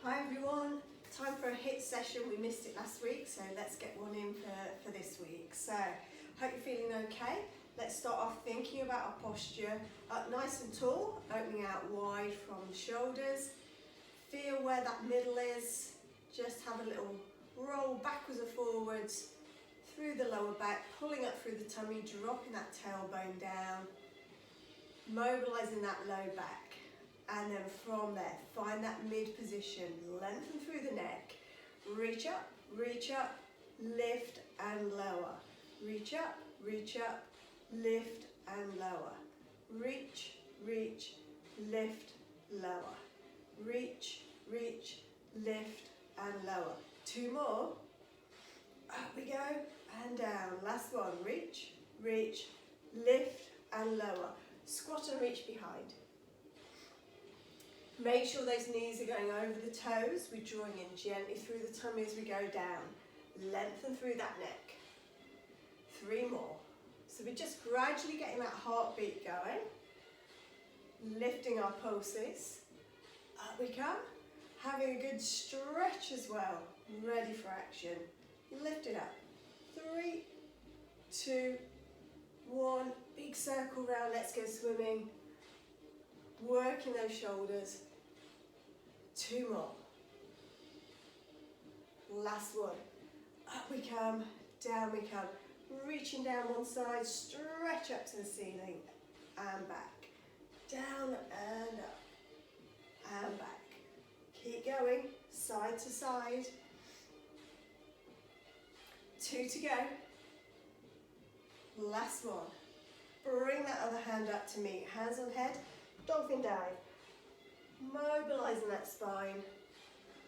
Hi everyone, time for a HIT session. We missed it last week, so let's get one in for this week. So, hope you're feeling okay. Let's start off thinking about our posture. Up nice and tall, opening out wide from the shoulders. Feel where that middle is. Just have a little roll backwards or forwards through the lower back, pulling up through the tummy, dropping that tailbone down, mobilising that low back. And then from there, find that mid position, lengthen through the neck, reach up, lift and lower. Reach up, lift and lower. Reach, lift, lower. Reach, lift and lower. Two more. Up we go and down. Last one. Reach, lift and lower. Squat and reach behind. Make sure those knees are going over the toes. We're drawing in gently through the tummy as we go down. Lengthen through that neck. Three more. So we're just gradually getting that heartbeat going. Lifting our pulses. Up we come. Having a good stretch as well. Ready for action. Lift it up. 3, 2, 1. Big circle round. Let's go swimming. Working those shoulders. 2 more. Last one. Up we come, down we come. Reaching down one side, stretch up to the ceiling and back. Down and up and back. Keep going, side to side. 2 to go. Last one. Bring that other hand up to meet. Hands on head. Dolphin dive, mobilising that spine,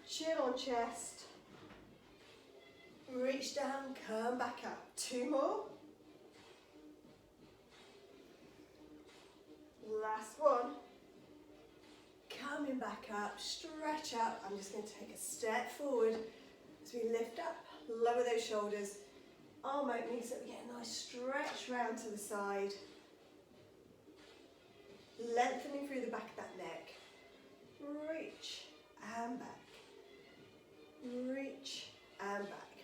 chin on chest, reach down, come back up. 2 more. Last one. Coming back up, stretch up. I'm just going to take a step forward as we lift up, lower those shoulders, arm opening so we get a nice stretch round to the side. Lengthening through the back of that neck. Reach and back. Reach and back.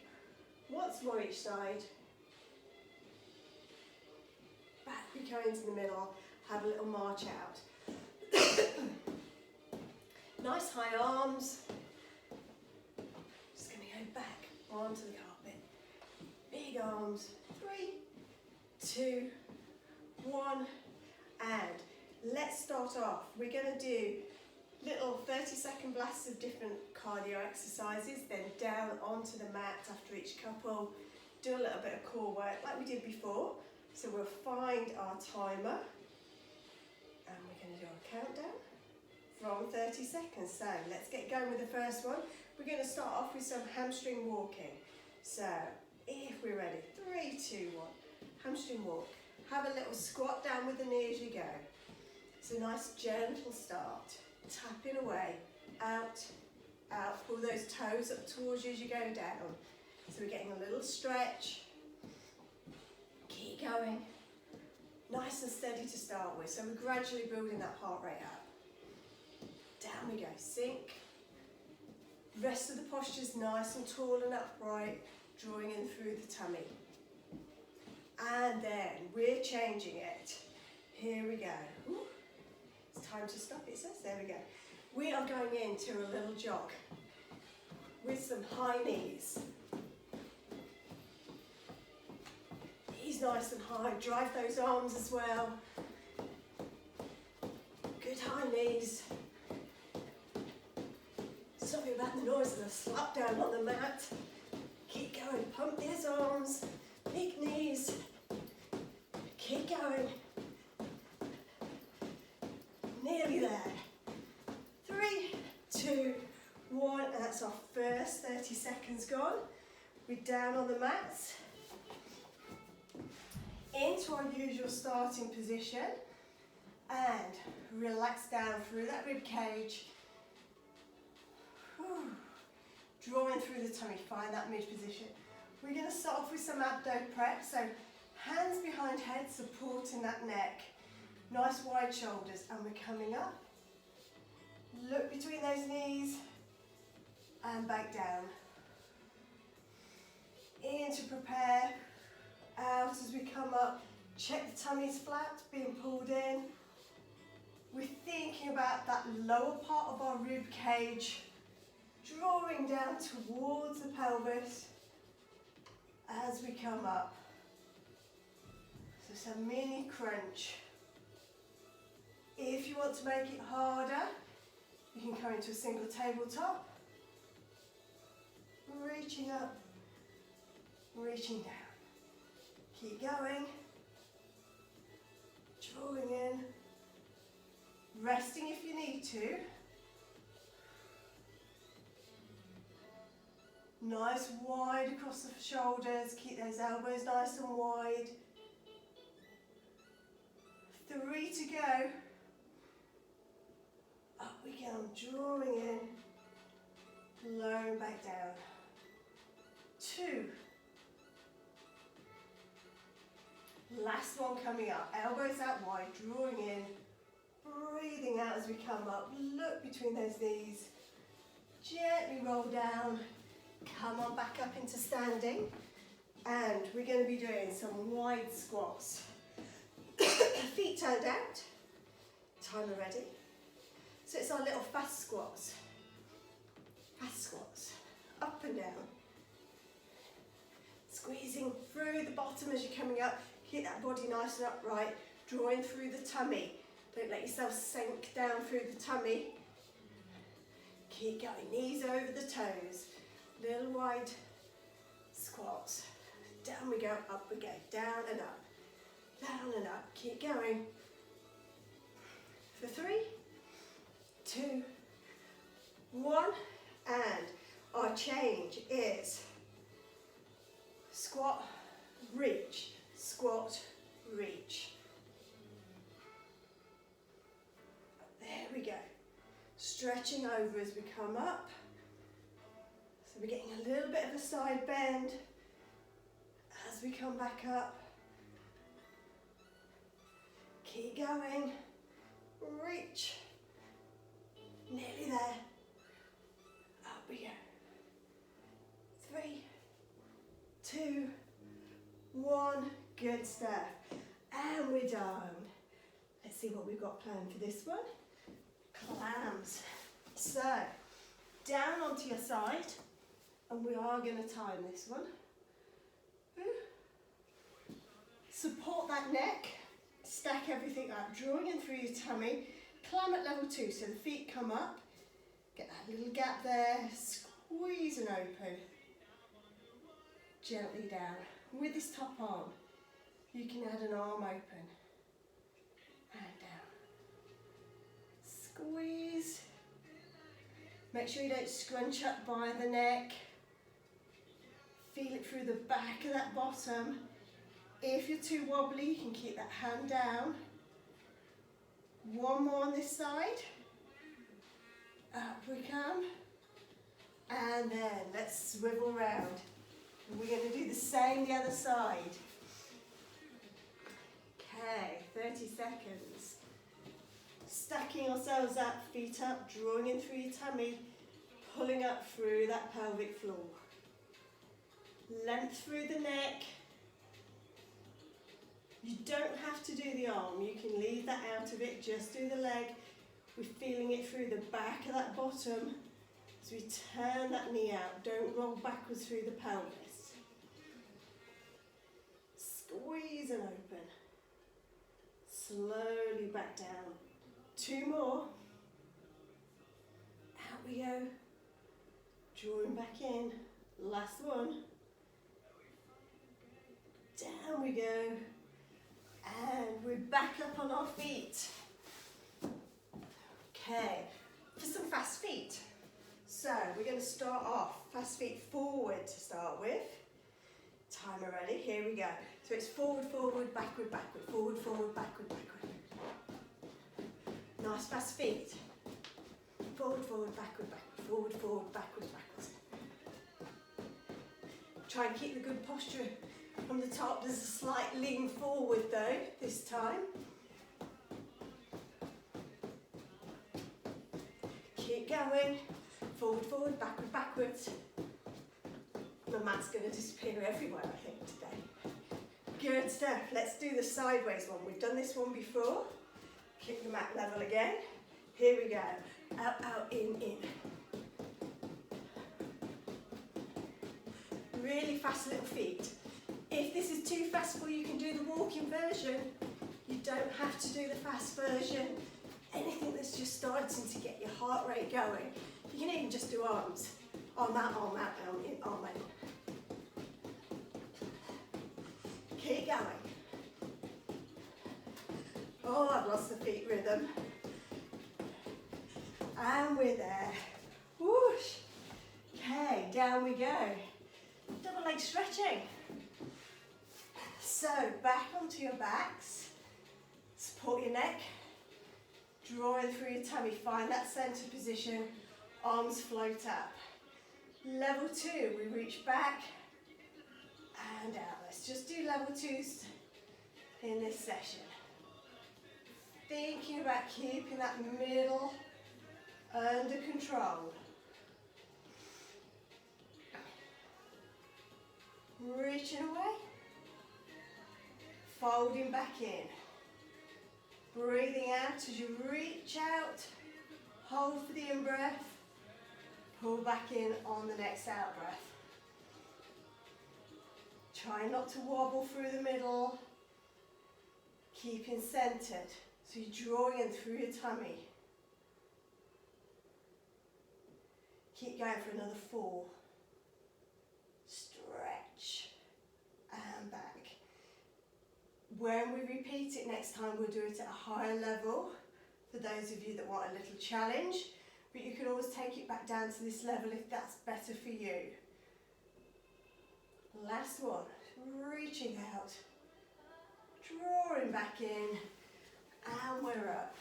Once more each side. Back we go into the middle. Have a little march out. Nice high arms. Just going to go back onto the carpet. Big arms. 3, 2, 1, and let's start off. We're going to do little 30-second blasts of different cardio exercises, then down onto the mat after each couple. Do a little bit of core work like we did before. So we'll find our timer and we're going to do our countdown from 30 seconds. So let's get going with the first one. We're going to start off with some hamstring walking. So if we're ready, 3, 2, 1, hamstring walk. Have a little squat down with the knee as you go. So nice gentle start, tapping away, out, out, pull those toes up towards you as you go down. So we're getting a little stretch, keep going, nice and steady to start with. So we're gradually building that heart rate up. Down we go, sink. Rest of the posture's nice and tall and upright, drawing in through the tummy. And then we're changing it. Here we go. Ooh. It's time to stop, it says. There we go. We are going into a little jog with some high knees. Knees nice and high. Drive those arms as well. Good high knees. Sorry about the noise of the slap down on the mat. Keep going. Pump these arms. Big knees. Keep going. Nearly there. 3, 2, 1, and that's our first 30 seconds gone. We're down on the mats. Into our usual starting position. And relax down through that rib cage. Whew. Drawing through the tummy, find that mid position. We're going to start off with some abdo prep. So hands behind head, supporting that neck. Nice wide shoulders, and we're coming up. Look between those knees, and back down. In to prepare, out as we come up. Check the tummy's flat, being pulled in. We're thinking about that lower part of our rib cage, drawing down towards the pelvis as we come up. So it's a mini crunch. If you want to make it harder, you can come into a single tabletop. Reaching up, reaching down. Keep going. Drawing in. Resting if you need to. Nice wide across the shoulders. Keep those elbows nice and wide. 3 to go. Up we go, drawing in, lowering back down. 2. Last one coming up, elbows out wide, drawing in, breathing out as we come up. Look between those knees, gently roll down, come on back up into standing, and we're going to be doing some wide squats. Feet turned out, timer ready. So it's our little fast squats. Fast squats, up and down. Squeezing through the bottom as you're coming up. Keep that body nice and upright. Drawing through the tummy. Don't let yourself sink down through the tummy. Keep going, knees over the toes. Little wide squats. Down we go, up we go. Down and up. Down and up. Keep going. For 3, 2, 1, and our change is squat, reach, squat, reach. There we go. Stretching over as we come up. So we're getting a little bit of a side bend as we come back up. Keep going. Reach. Nearly there. Up we go. 3, 2, 1. Good stuff. And we're done. Let's see what we've got planned for this one. Clams. So, down onto your side. And we are going to time this one. Support that neck. Stack everything up. Drawing in through your tummy. Climb at level 2, so the feet come up. Get that little gap there. Squeeze and open. Gently down. With this top arm, you can add an arm open. And down. Squeeze. Make sure you don't scrunch up by the neck. Feel it through the back of that bottom. If you're too wobbly, you can keep that hand down. One more on this side. Up we come. And then let's swivel round. We're going to do the same the other side. Okay, 30 seconds. Stacking ourselves up, feet up, drawing in through your tummy, pulling up through that pelvic floor. Length through the neck. You don't have to do the arm, you can leave that out of it, just do the leg. We're feeling it through the back of that bottom. So we turn that knee out, don't roll backwards through the pelvis. Squeeze and open. Slowly back down. 2 more. Out we go. Drawing back in. Last one. Down we go. And we're back up on our feet. Okay, for some fast feet. So we're going to start off fast feet forward to start with. Timer ready, here we go. So it's forward, forward, backward, backward, forward, forward, backward, backward. Nice fast feet. Forward, forward, backward, backward, forward, forward, backward, backwards. Try and keep the good posture from the top. There's a slight lean forward though, this time. Keep going. Forward, forward, backward, backwards. The mat's going to disappear everywhere, I think, today. Good stuff. Let's do the sideways one. We've done this one before. Keep the mat level again. Here we go. Out, out, in. Really fast little feet. If this is too fast for you, you can do the walking version. You don't have to do the fast version. Anything that's just starting to get your heart rate going. You can even just do arms. Arm out, arm in, arm out. Keep going. Oh, I've lost the feet rhythm. And we're there. Whoosh. Okay, down we go. Double leg stretching. So, back onto your backs. Support your neck. Drawing through your tummy. Find that center position. Arms float up. Level 2, we reach back and out. Let's just do level 2s in this session. Thinking about keeping that middle under control. Reaching away. Folding back in. Breathing out as you reach out. Hold for the in-breath. Pull back in on the next out-breath. Try not to wobble through the middle. Keeping centered. So you're drawing in through your tummy. Keep going for another 4. Stretch. And back. When we repeat it next time, we'll do it at a higher level. For those of you that want a little challenge. But you can always take it back down to this level if that's better for you. Last one. Reaching out. Drawing back in. And we're up.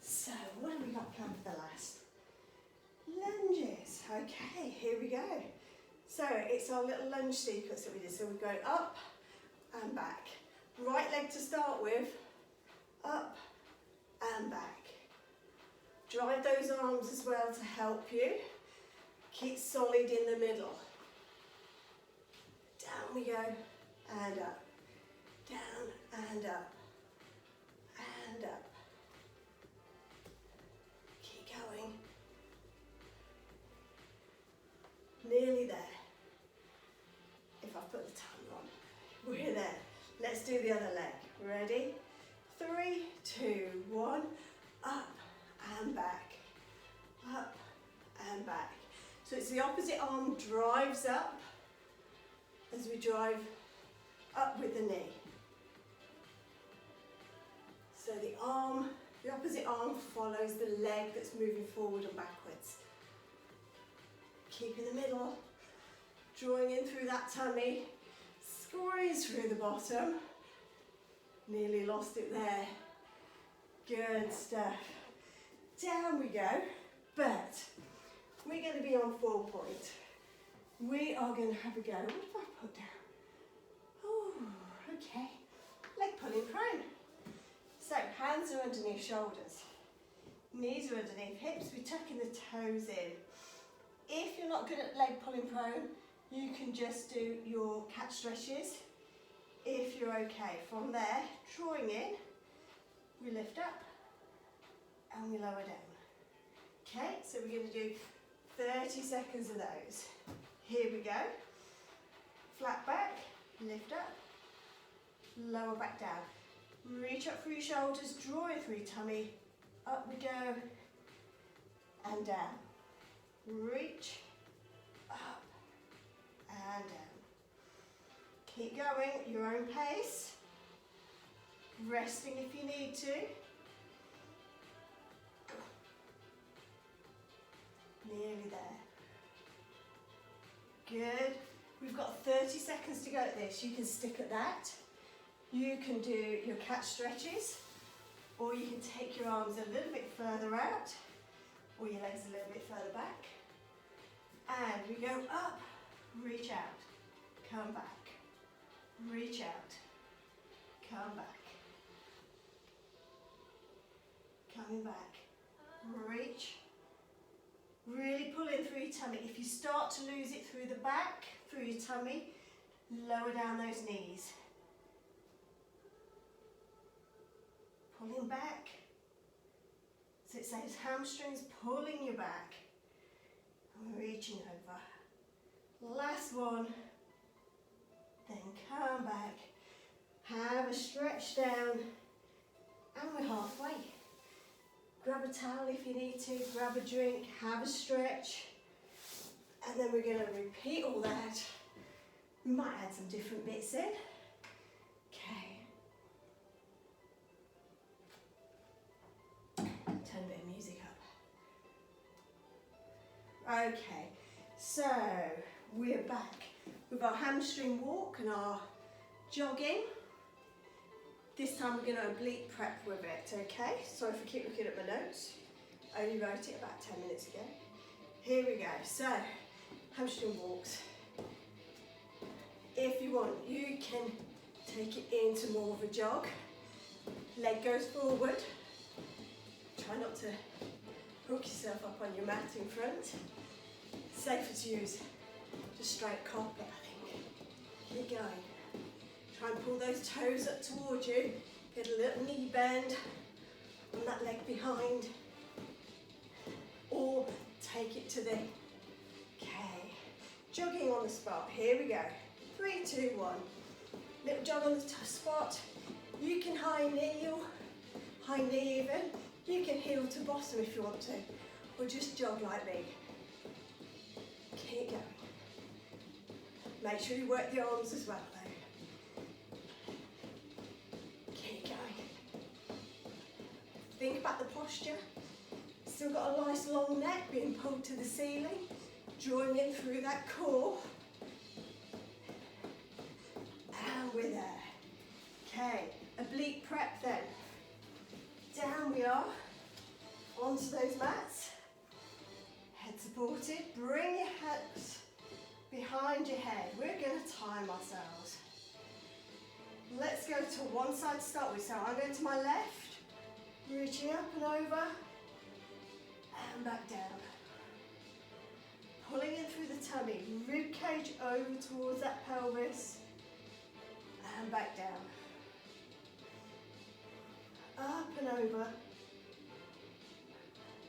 So, what have we got planned for the last? Lunges. Okay, here we go. So, it's our little lunge sequence that we did. So, we're going up and back. Right leg to start with. Up and back. Drive those arms as well to help you. Keep solid in the middle. Down we go, and up. Down and up. And up. Keep going. Nearly there. If I put the timer on. We're there. Let's do the other leg. Ready? 3, 2, 1. Up. And back, up and back. So it's the opposite arm drives up as we drive up with the knee. So the opposite arm follows the leg that's moving forward and backwards. Keep in the middle, drawing in through that tummy, squeeze through the bottom. Nearly lost it there. Good stuff. Down we go, but we're going to be on 4 point. We are going to have a go. What have I put down? Oh, okay. Leg pulling prone. So, hands are underneath shoulders. Knees are underneath hips. We're tucking the toes in. If you're not good at leg pulling prone, you can just do your cat stretches. If you're okay. From there, drawing in, we lift up. And we lower down. Okay, so we're going to do 30 seconds of those. Here we go. Flat back, lift up, lower back down. Reach up through your shoulders, draw in through your tummy. Up we go, and down. Reach, up, and down. Keep going at your own pace. Resting if you need to. Nearly there. Good. We've got 30 seconds to go at this. You can stick at that. You can do your cat stretches, or you can take your arms a little bit further out, or your legs a little bit further back. And we go up, reach out, come back, reach out, come back, coming back, reach, really pull your tummy. If you start to lose it through the back, through your tummy, lower down those knees. Pulling back. So it's those hamstrings pulling you back. And we're reaching over. Last one. Then come back. Have a stretch down. And we're halfway. Grab a towel if you need to. Grab a drink. Have a stretch. And then we're going to repeat all that. We might add some different bits in. Okay. Turn a bit of music up. Okay, so we're back with our hamstring walk and our jogging. This time we're going to oblique prep with it, okay? Sorry if I keep looking at my notes. I only wrote it about 10 minutes ago. Here we go. So, hamstring walks. If you want, you can take it into more of a jog. Leg goes forward. Try not to hook yourself up on your mat in front. Safer to use just straight carpet, I think. Keep going. Try and pull those toes up towards you. Get a little knee bend on that leg behind. Or take it to the, okay. Jogging on the spot, here we go. 3, 2, 1. Little jog on the spot. You can high knee even. You can heel to bottom if you want to, or just jog like me. Keep going. Make sure you work the arms as well though. Keep going. Think about the posture. Still got a nice long neck being pulled to the ceiling, drawing in through that core. And we're there. Okay, oblique prep then. Down we are, onto those mats. Head supported, bring your hips behind your head. We're going to time ourselves. Let's go to one side to start with. So I'm going to my left, reaching up and over, and back down. Pulling in through the tummy, rib cage over towards that pelvis, and back down. Up and over,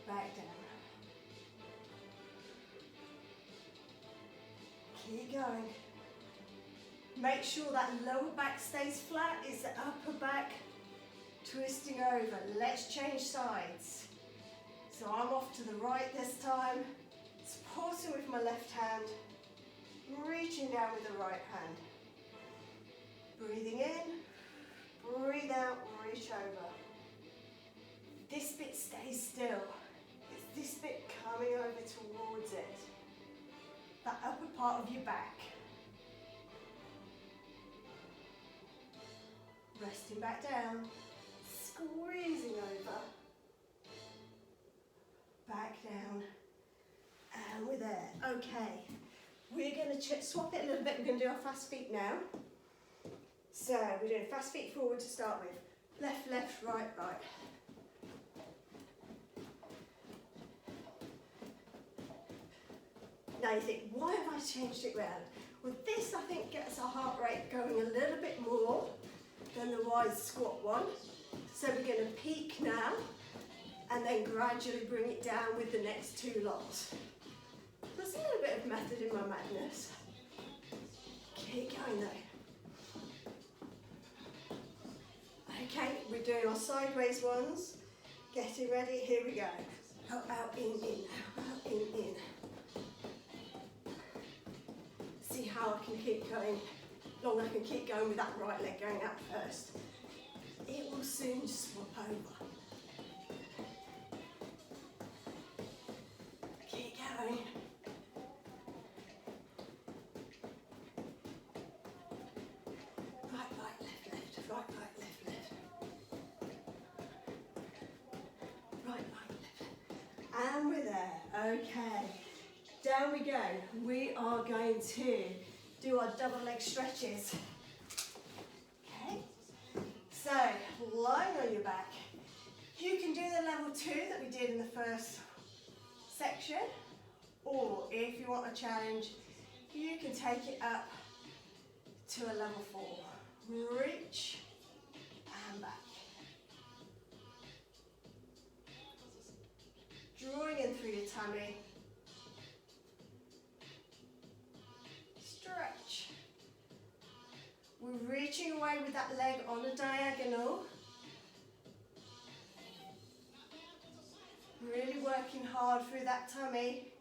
back down. Keep going. Make sure that lower back stays flat. It's the upper back twisting over. Let's change sides. So I'm off to the right this time, supporting with my left hand, reaching down with the right hand. Breathing in, breathe out, reach over. This bit stays still. It's this bit coming over towards it. That upper part of your back. Resting back down, squeezing over. Back down, and we're there. Okay, we're going to swap it a little bit. We're going to do our fast feet now. So we're doing fast feet forward to start with. Left, left, right, right. Now you think, why have I changed it round? Well, this I think gets our heart rate going a little bit more than the wide squat one. So we're going to peak now and then gradually bring it down with the next two lots. There's a little bit of method in my madness. Keep going though. Okay, we're doing our sideways ones. Getting ready, here we go. Out, out, in, out, in. See how I can keep going, long I can keep going with that right leg going out first. It will soon swap over. Keep going. Right, right, left, left, right, right, left, left. Right, right, left. And we're there, okay. Down we go. We are going to do our double leg stretches. Okay, so lying on your back. You can do the level 2 that we did in the first section, Or if you want a challenge, you can take it up to a level 4. Reach and back. Drawing in through your tummy. Stretch. We're reaching away with that leg on a diagonal. Really working hard through that tummy.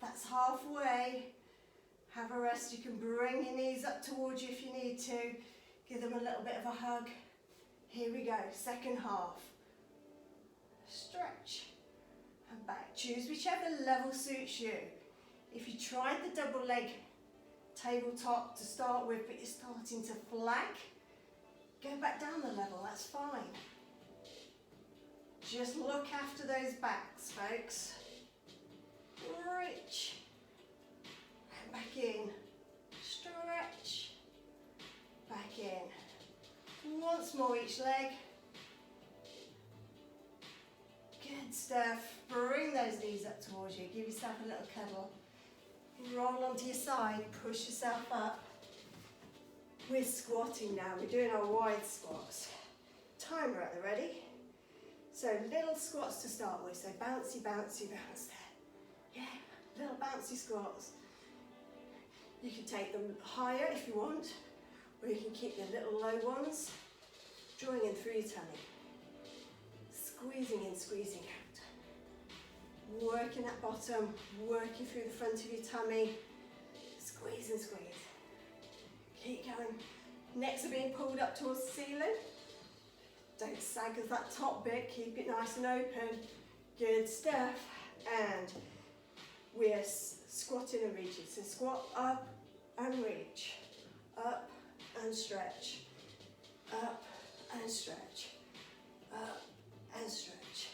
That's halfway. Have a rest. You can bring your knees up towards you if you need to. Give them a little bit of a hug. Here we go, second half. Stretch and back. Choose whichever level suits you. If you tried the double leg tabletop to start with, but you're starting to flag, go back down the level, that's fine. Just look after those backs, folks. Reach and back in. Stretch, back in. Once more each leg. Good stuff. Bring those knees up towards you. Give yourself a little cuddle. Roll onto your side. Push yourself up. We're squatting now. We're doing our wide squats. Timer at the ready. So little squats to start with. So bouncy, bouncy, bounce there. Yeah, little bouncy squats. You can take them higher if you want, or you can keep the little low ones. Drawing in through your tummy. Squeezing in, squeezing out. Working that bottom, working through the front of your tummy. Squeeze and squeeze. Keep going. Necks are being pulled up towards the ceiling. Don't sag as that top bit, keep it nice and open. Good stuff. And we're squatting and reaching. So squat up and reach. Up and stretch. Up and stretch. Up and stretch.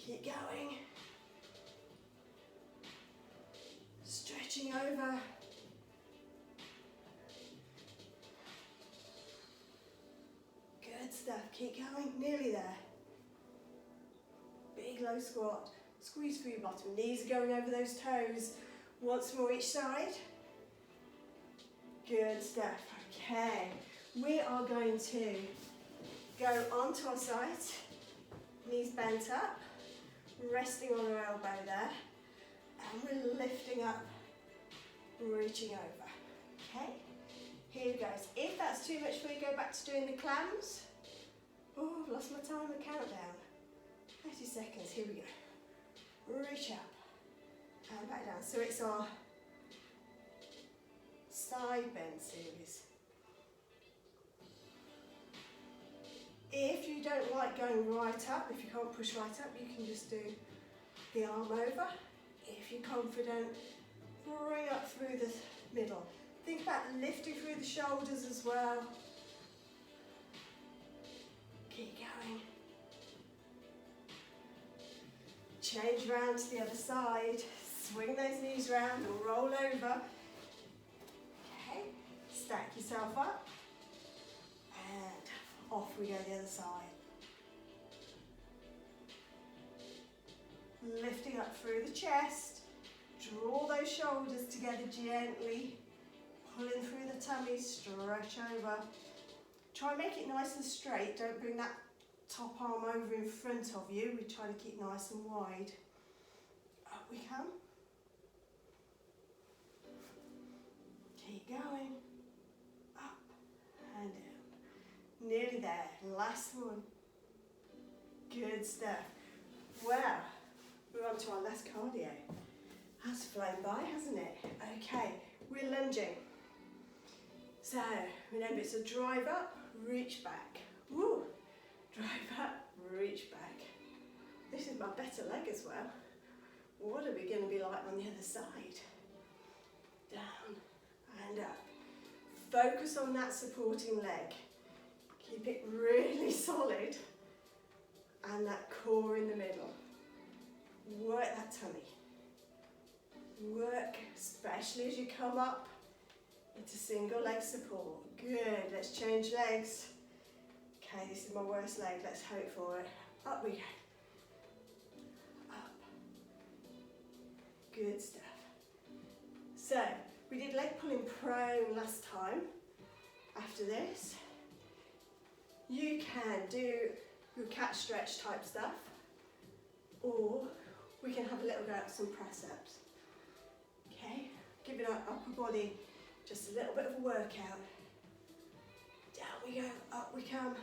Keep going. Stretching over. Good stuff. Keep going. Nearly there. Big low squat. Squeeze through your bottom. Knees are going over those toes. Once more each side. Good stuff. Okay. We are going to go onto our side. Knees bent up. Resting on our elbow there. And we're lifting up. Reaching over. Okay. Here goes. If that's too much for you, go back to doing the clams. Oh, I've lost my timer countdown. 30 seconds. Here we go. Reach up and back down. So it's our side bend series. If you don't like going right up, if you can't push right up, you can just do the arm over. If you're confident, bring up through the middle. Think about lifting through the shoulders as well. Keep going. Change round to the other side. Swing those knees round or roll over. Okay, stack yourself up. And off we go the other side. Lifting up through the chest. Draw those shoulders together gently. Pulling through the tummy, stretch over. Try and make it nice and straight. Don't bring that top arm over in front of you. We try to keep nice and wide. Up we come. Keep going. Up and down. Nearly there. Last one. Good stuff. Well, we're on to our last cardio. Has flown by, hasn't it? Okay, we're lunging. So, remember it's a drive up, reach back. Woo! Drive up, reach back. This is my better leg as well. What are we going to be like on the other side? Down and up. Focus on that supporting leg. Keep it really solid. And that core in the middle. Work that tummy. Work, especially as you come up into single leg support. Good, let's change legs. Okay, this is my worst leg, let's hope for it. Up we go. Up. Good stuff. So, we did leg pulling prone last time. After this, you can do your cat stretch type stuff, or we can have a little go at some press ups. Okay, giving our upper body just a little bit of a workout. Down we go, up we come,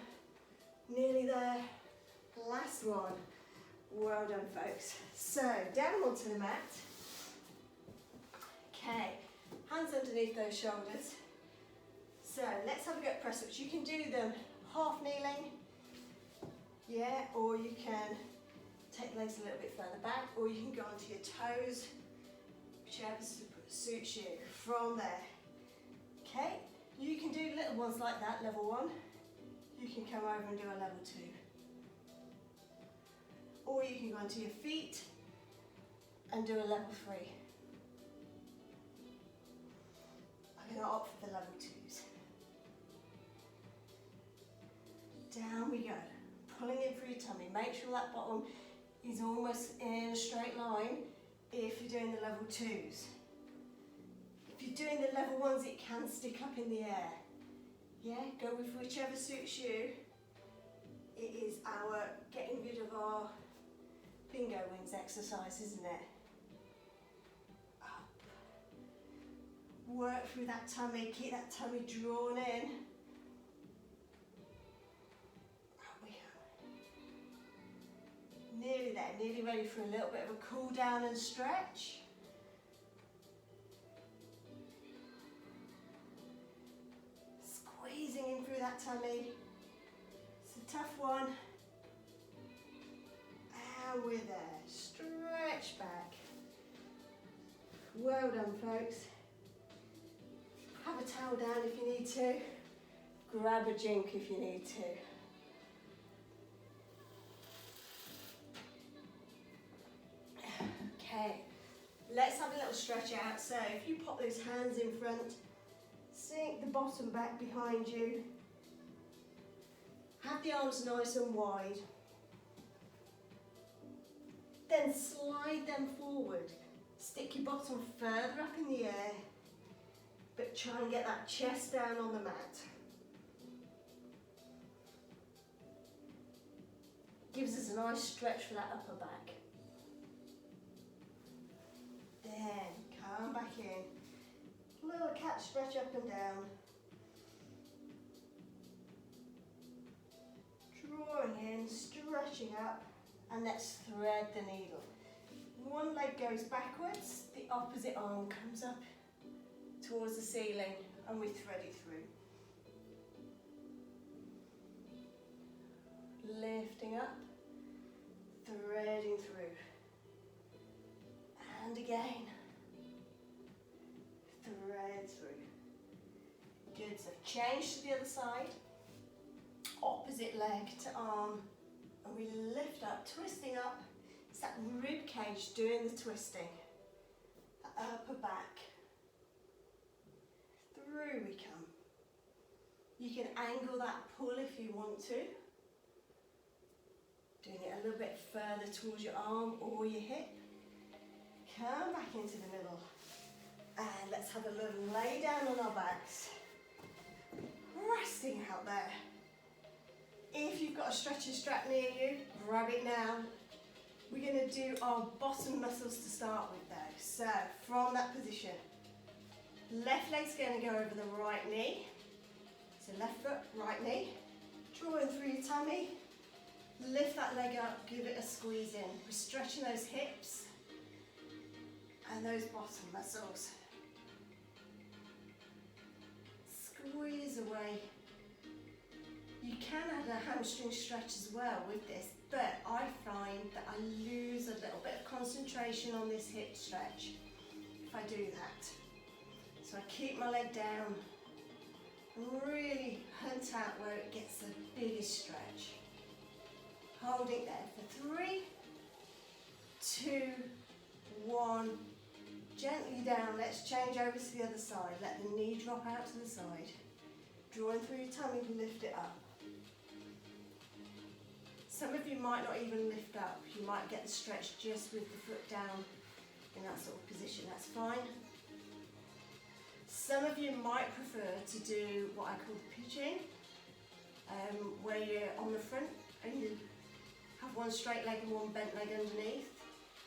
nearly there. Last one. Well done, folks. So, down onto the mat. Okay, hands underneath those shoulders. So, let's have a go at press ups. You can do them half kneeling, yeah, or you can take the legs a little bit further back, or you can go onto your toes, whichever suits you. From there, okay, you can do little ones like that, level 1. You can come over and do a level 2. Or you can go onto your feet and do a level 3. I'm going to opt for the level 2s. Down we go, pulling in through your tummy. Make sure that bottom is almost in a straight line if you're doing the level 2s. If you're doing the level 1s, it can stick up in the air. Yeah, go with whichever suits you. It is our getting rid of our bingo wings exercise, isn't it? Up. Work through that tummy, keep that tummy drawn in. Nearly there, nearly ready for a little bit of a cool down and stretch. Squeezing in through that tummy. It's a tough one. And we're there. Stretch back. Well done, folks. Have a towel down if you need to. Grab a drink if you need to. Okay, let's have a little stretch out. So if you pop those hands in front, sink the bottom back behind you. Have the arms nice and wide. Then slide them forward. Stick your bottom further up in the air, but try and get that chest down on the mat. Gives us a nice stretch for that upper back. Then come back in. Little cat stretch up and down. Drawing in, stretching up, and let's thread the needle. One leg goes backwards, the opposite arm comes up towards the ceiling, and we thread it through. Lifting up, threading through. And again, thread through. Good, so change to the other side, opposite leg to arm, and we lift up, twisting up. It's that rib cage doing the twisting, the upper back. Through we come. You can angle that pull if you want to. Doing it a little bit further towards your arm or your hip. Come back into the middle. And let's have a little lay down on our backs. Resting out there. If you've got a stretching strap near you, grab it now. We're going to do our bottom muscles to start with though. So from that position, left leg's going to go over the right knee. So left foot, right knee. Drawing through your tummy. Lift that leg up, give it a squeeze in. We're stretching those hips and those bottom muscles. Squeeze away. You can add a hamstring stretch as well with this, but I find that I lose a little bit of concentration on this hip stretch if I do that. So I keep my leg down and really hunt out where it gets the biggest stretch. Hold it there for 3, 2, 1. Gently down, let's change over to the other side. Let the knee drop out to the side. Drawing through your tummy to lift it up. Some of you might not even lift up. You might get the stretch just with the foot down in that sort of position. That's fine. Some of you might prefer to do what I call pitching, where you're on the front and you have one straight leg and one bent leg underneath.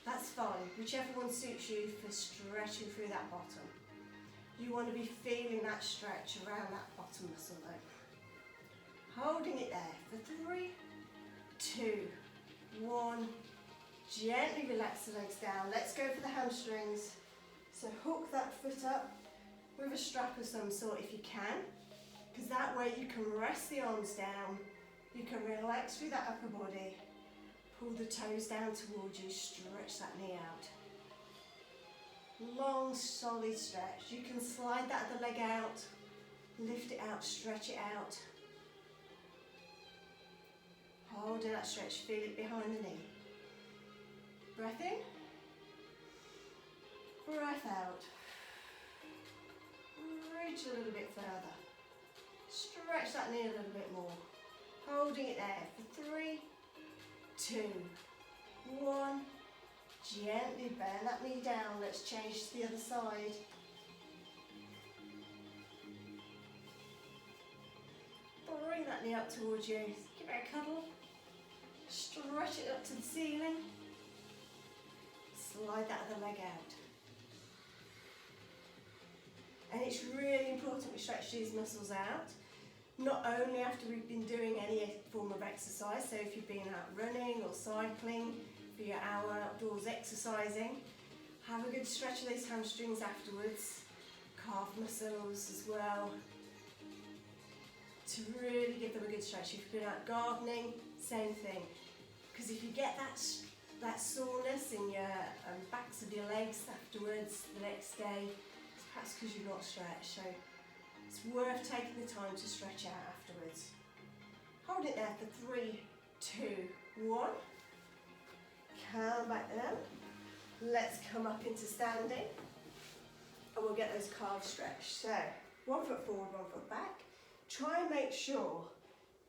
That's fine, whichever one suits you for stretching through that bottom. You want to be feeling that stretch around that bottom muscle though. Holding it there for 3, 2, 1. Gently relax the legs down. Let's go for the hamstrings. So hook that foot up with a strap of some sort if you can, because that way you can rest the arms down, you can relax through that upper body, pull the toes down towards you, stretch that knee out. Long, solid stretch. You can slide that other leg out, lift it out, stretch it out. Holding that stretch, feel it behind the knee. Breath in, breath out. Reach a little bit further. Stretch that knee a little bit more. Holding it there for 3, 2, 1. Gently bend that knee down. Let's change to the other side. Bring that knee up towards you. Give it a cuddle. Stretch it up to the ceiling. Slide that other leg out. And it's really important we stretch these muscles out, not only after we've been doing any form of exercise, so if you've been out running or cycling for your hour outdoors exercising, have a good stretch of those hamstrings afterwards, calf muscles as well, to really give them a good stretch. If you've been out gardening, same thing, because if you get that soreness in your backs of your legs afterwards the next day, perhaps because you've not stretched, so it's worth taking the time to stretch out afterwards. Hold it there for 3, 2, 1. Come back down. Let's come up into standing, and we'll get those calves stretched. So, 1 foot forward, 1 foot back. Try and make sure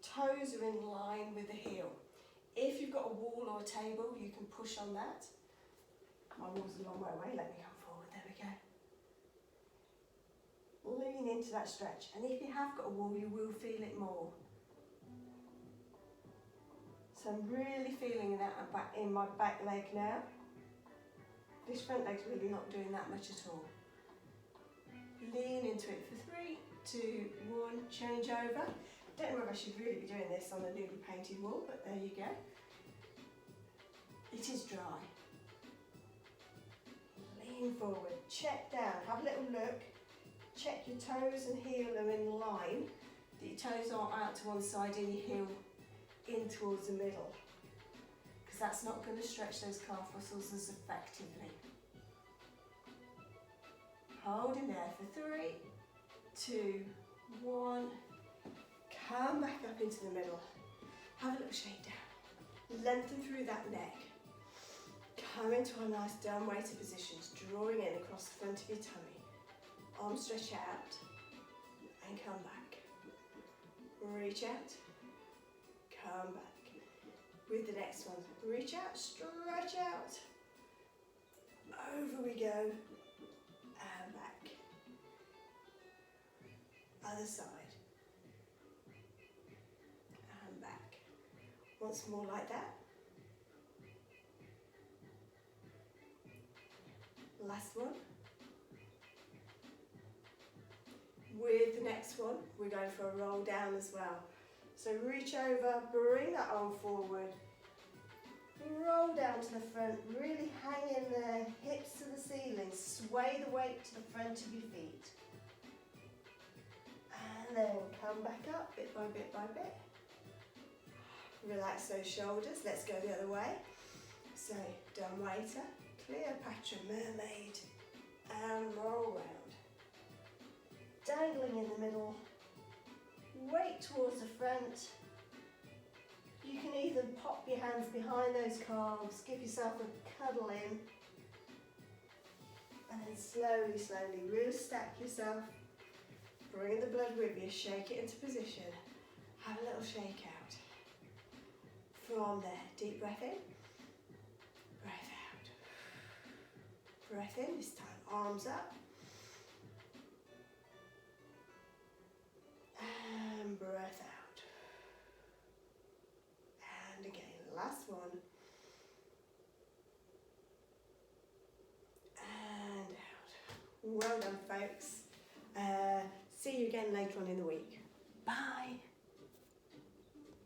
toes are in line with the heel. If you've got a wall or a table, you can push on that. My wall's a long way away, let me come forward, there we go. Lean into that stretch, and if you have got a wall, you will feel it more. So I'm really feeling that in my back leg now. This front leg's really not doing that much at all. Lean into it for 3, 2, 1, change over. Don't know if I should really be doing this on a newly painted wall, but there you go. It is dry. Lean forward, check down, have a little look. Check your toes and heel are in line, that your toes aren't out to one side and your heel in towards the middle, because that's not going to stretch those calf muscles as effectively. Hold in there for 3, 2, 1. Come back up into the middle. Have a little shake down. Lengthen through that neck. Come into a nice down weighted positions, drawing in across the front of your tummy. Arms stretch out and come back. Reach out, come back. With the next one, reach out, stretch out. Over we go and back. Other side. And back. Once more like that. Last one. With the next one, we're going for a roll down as well. So reach over, bring that arm forward, roll down to the front, really hang in there, hips to the ceiling, sway the weight to the front of your feet. And then come back up bit by bit by bit. Relax those shoulders, let's go the other way. So, dumb waiter, Cleopatra, mermaid, and roll round. Dangling in the middle, weight towards the front. You can either pop your hands behind those calves, give yourself a cuddle in, and then slowly, slowly re-stack yourself. Bring the blood with you, shake it into position. Have a little shake out. arm there. Deep breath in, breath out. Breath in, this time arms up. And breath out. And again, last one. And out. Well done, folks. See you again later on in the week. Bye.